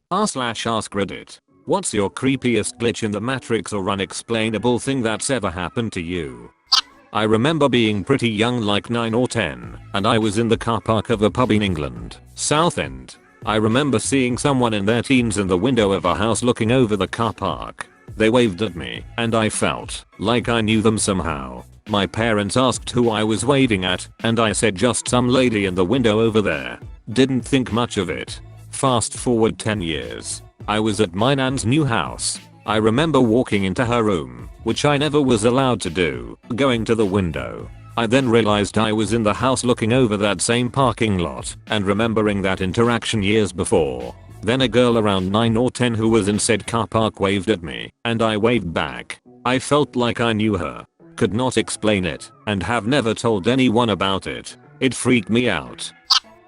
r/AskReddit. What's your creepiest glitch in the Matrix or unexplainable thing that's ever happened to you? I remember being pretty young, like 9 or 10, and I was in the car park of a pub in England, Southend. I remember seeing someone in their teens in the window of a house looking over the car park. They waved at me, and I felt like I knew them somehow. My parents asked who I was waving at, and I said just some lady in the window over there. Didn't think much of it. Fast forward 10 years. I was at my nan's new house. I remember walking into her room, which I never was allowed to do, going to the window. I then realized I was in the house looking over that same parking lot and remembering that interaction years before. Then a girl around 9 or 10 who was in said car park waved at me, and I waved back. I felt like I knew her. Could not explain it, and have never told anyone about it. It freaked me out.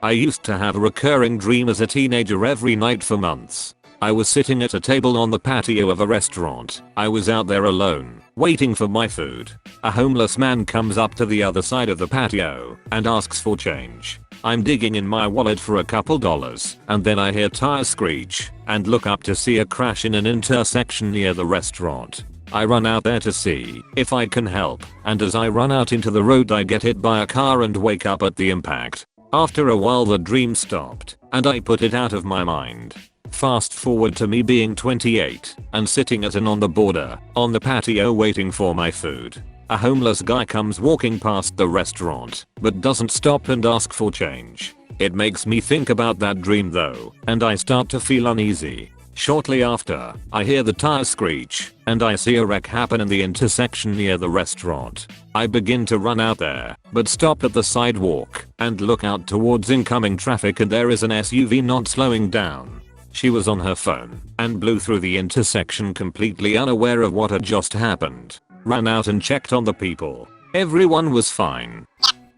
I used to have a recurring dream as a teenager every night for months. I was sitting at a table on the patio of a restaurant. I was out there alone, waiting for my food. A homeless man comes up to the other side of the patio and asks for change. I'm digging in my wallet for a couple dollars, and then I hear tires screech and look up to see a crash in an intersection near the restaurant. I run out there to see if I can help, and as I run out into the road I get hit by a car and wake up at the impact. After a while the dream stopped, and I put it out of my mind. Fast forward to me being 28 and sitting at an on the border on the patio waiting for my food. A homeless guy comes walking past the restaurant but doesn't stop and ask for change. It makes me think about that dream though, and I start to feel uneasy. Shortly after, I hear the tire screech and I see a wreck happen in the intersection near the restaurant. I begin to run out there, but stop at the sidewalk and look out towards incoming traffic, and there is an SUV not slowing down. She was on her phone and blew through the intersection completely unaware of what had just happened. Ran out and checked on the people. Everyone was fine.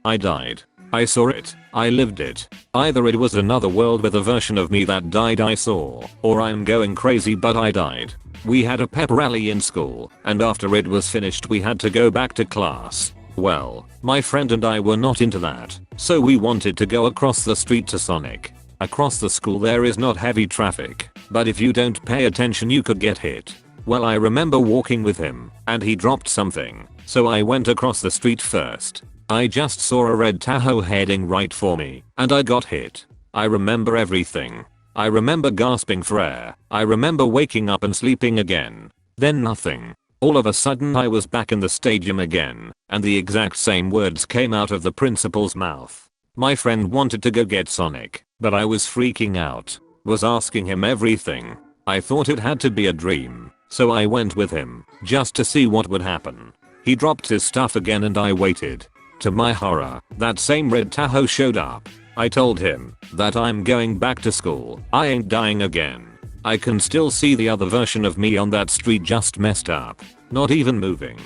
I died. I saw it. I lived it. Either it was another world with a version of me that died I saw, or I'm going crazy, but I died. We had a pep rally in school, and after it was finished we had to go back to class. Well, my friend and I were not into that, so we wanted to go across the street to Sonic. Across the school there is not heavy traffic, but if you don't pay attention you could get hit. Well, I remember walking with him, and he dropped something, so I went across the street first. I just saw a red Tahoe heading right for me, and I got hit. I remember everything. I remember gasping for air. I remember waking up and sleeping again. Then nothing. All of a sudden I was back in the stadium again, and the exact same words came out of the principal's mouth. My friend wanted to go get Sonic, but I was freaking out. Was asking him everything. I thought it had to be a dream, so I went with him, just to see what would happen. He dropped his stuff again and I waited. To my horror, that same red Tahoe showed up. I told him that I'm going back to school. I ain't dying again. I can still see the other version of me on that street, just messed up. Not even moving.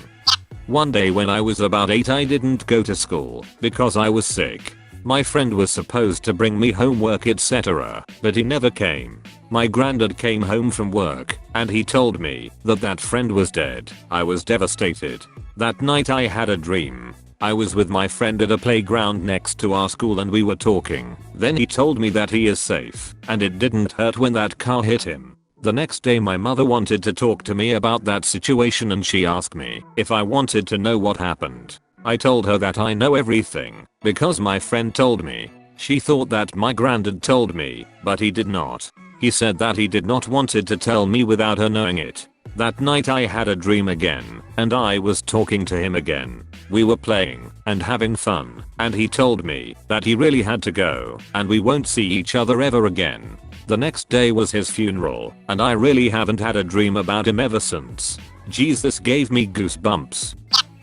One day when I was about 8 I didn't go to school because I was sick. My friend was supposed to bring me homework etc, but he never came. My granddad came home from work and he told me that that friend was dead. I was devastated. That night I had a dream. I was with my friend at a playground next to our school and we were talking. Then he told me that he is safe and it didn't hurt when that car hit him. The next day my mother wanted to talk to me about that situation and she asked me if I wanted to know what happened. I told her that I know everything because my friend told me. She thought that my granddad told me, but he did not. He said that he did not wanted to tell me without her knowing it. That night I had a dream again, and I was talking to him again. We were playing and having fun, and he told me that he really had to go and we won't see each other ever again. The next day was his funeral, and I really haven't had a dream about him ever since. Jeez, this gave me goosebumps.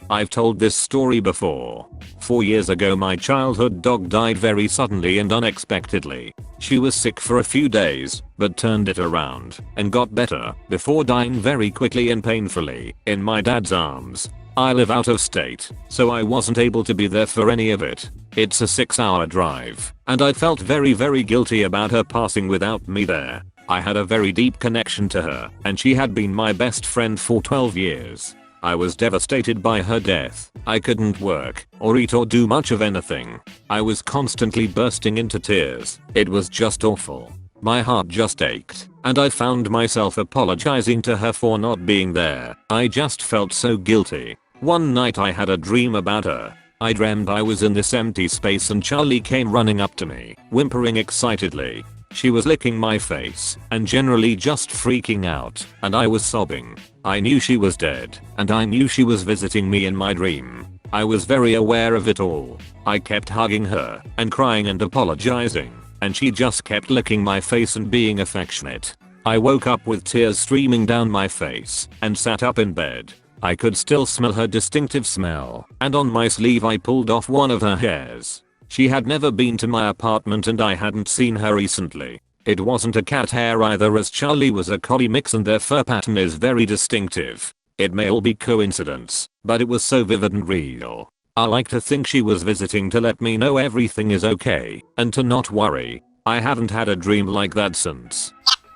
I've told this story before. 4 years ago my childhood dog died very suddenly and unexpectedly. She was sick for a few days, but turned it around and got better before dying very quickly and painfully in my dad's arms. I live out of state, so I wasn't able to be there for any of it. It's a 6-hour drive, and I felt very guilty about her passing without me there. I had a very deep connection to her, and she had been my best friend for 12 years. I was devastated by her death. I couldn't work or eat or do much of anything. I was constantly bursting into tears. It was just awful. My heart just ached. and I found myself apologizing to her for not being there. I just felt so guilty. One night I had a dream about her. I dreamed I was in this empty space and Charlie came running up to me, whimpering excitedly. She was licking my face and generally just freaking out, and I was sobbing. I knew she was dead, and I knew she was visiting me in my dream. I was very aware of it all. I kept hugging her and crying and apologizing, and she just kept licking my face and being affectionate. I woke up with tears streaming down my face and sat up in bed. I could still smell her distinctive smell, and on my sleeve I pulled off one of her hairs. She had never been to my apartment and I hadn't seen her recently. It wasn't a cat hair either, as Charlie was a collie mix and their fur pattern is very distinctive. It may all be coincidence, but it was so vivid and real. I like to think she was visiting to let me know everything is okay and to not worry. I haven't had a dream like that since.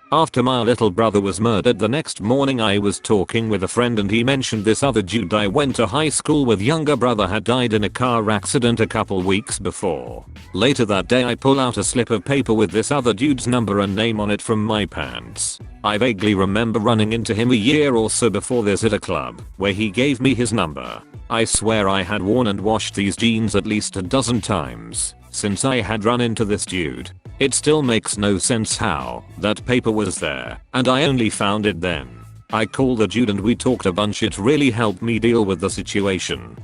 After my little brother was murdered the next morning, I was talking with a friend and he mentioned this other dude I went to high school with younger brother had died in a car accident a couple weeks before. Later that day I pull out a slip of paper with this other dude's number and name on it from my pants. I vaguely remember running into him a year or so before this at a club where he gave me his number. I swear I had worn and washed these jeans at least a dozen times since I had run into this dude. It still makes no sense how that paper was there and I only found it then. I called the dude and we talked a bunch. It really helped me deal with the situation.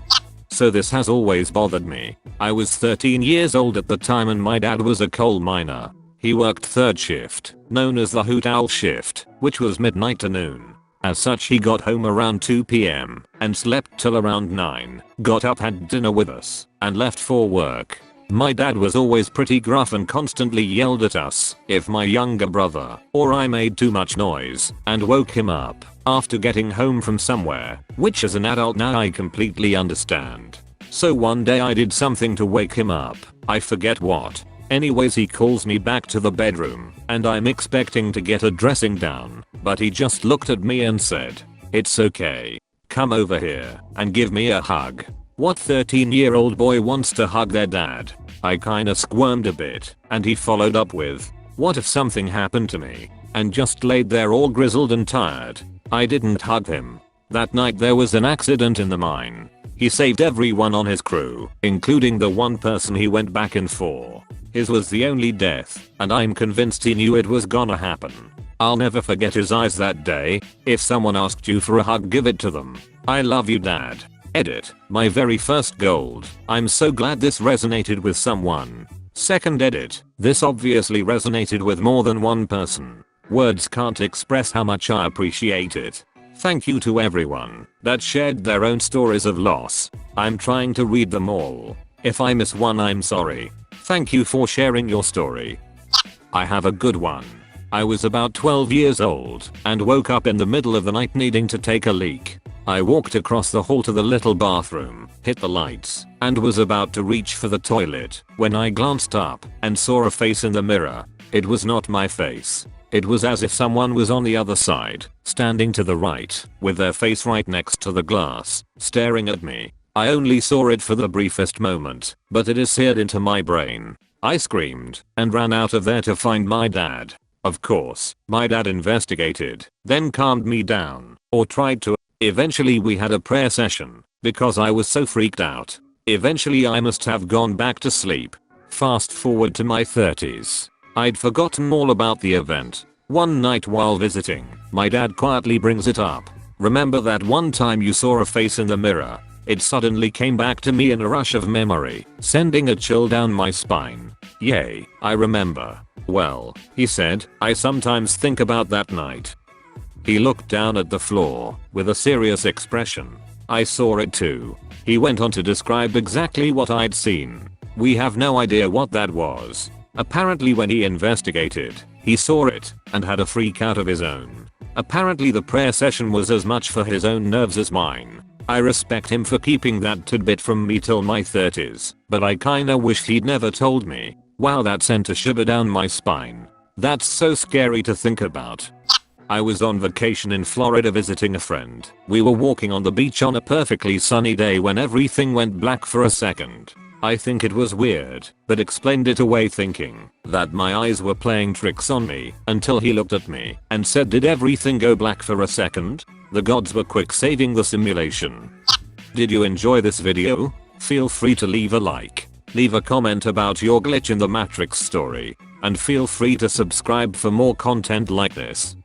So this has always bothered me. I was 13 years old at the time and my dad was a coal miner. He worked third shift, known as the hoot owl shift, which was midnight to noon. As such, he got home around 2 p.m. and slept till around 9, got up, had dinner with us, and left for work. My dad was always pretty gruff and constantly yelled at us if my younger brother or I made too much noise and woke him up after getting home from somewhere, which as an adult now I completely understand. So one day I did something to wake him up. I forget what. Anyways, he calls me back to the bedroom and I'm expecting to get a dressing down, but he just looked at me and said, "It's okay. Come over here and give me a hug." What 13-year-old boy wants to hug their dad? I kinda squirmed a bit, and he followed up with, "What if something happened to me?" and just laid there all grizzled and tired. I didn't hug him. That night there was an accident in the mine. He saved everyone on his crew, including the one person he went back in for. His was the only death, and I'm convinced he knew it was gonna happen. I'll never forget his eyes that day. If someone asked you for a hug, give it to them. I love you, Dad. Edit. My very first gold. I'm so glad this resonated with someone. Second edit. This obviously resonated with more than one person. Words can't express how much I appreciate it. Thank you to everyone that shared their own stories of loss. I'm trying to read them all. If I miss one, I'm sorry. Thank you for sharing your story. I have a good one. I was about 12 years old and woke up in the middle of the night needing to take a leak. I walked across the hall to the little bathroom, hit the lights, and was about to reach for the toilet when I glanced up and saw a face in the mirror. It was not my face. It was as if someone was on the other side, standing to the right, with their face right next to the glass, staring at me. I only saw it for the briefest moment, but it is seared into my brain. I screamed and ran out of there to find my dad. Of course, my dad investigated, then calmed me down, or tried to. Eventually we had a prayer session, because I was so freaked out. Eventually I must have gone back to sleep. Fast forward to my 30s. I'd forgotten all about the event. One night while visiting, my dad quietly brings it up. "Remember that one time you saw a face in the mirror?" It suddenly came back to me in a rush of memory, sending a chill down my spine. "Yay, I remember. Well," he said, "I sometimes think about that night." He looked down at the floor with a serious expression. I saw it too. He went on to describe exactly what I'd seen. We have no idea what that was. Apparently when he investigated, he saw it and had a freak out of his own. Apparently the prayer session was as much for his own nerves as mine. I respect him for keeping that tidbit from me till my 30s, but I kinda wish he'd never told me. Wow, that sent a shiver down my spine. That's so scary to think about. I was on vacation in Florida visiting a friend. We were walking on the beach on a perfectly sunny day when everything went black for a second. I think it was weird, but explained it away thinking that my eyes were playing tricks on me until he looked at me and said, "Did everything go black for a second?" The gods were quick saving the simulation. Did you enjoy this video? Feel free to leave a like, leave a comment about your glitch in the Matrix story, and feel free to subscribe for more content like this.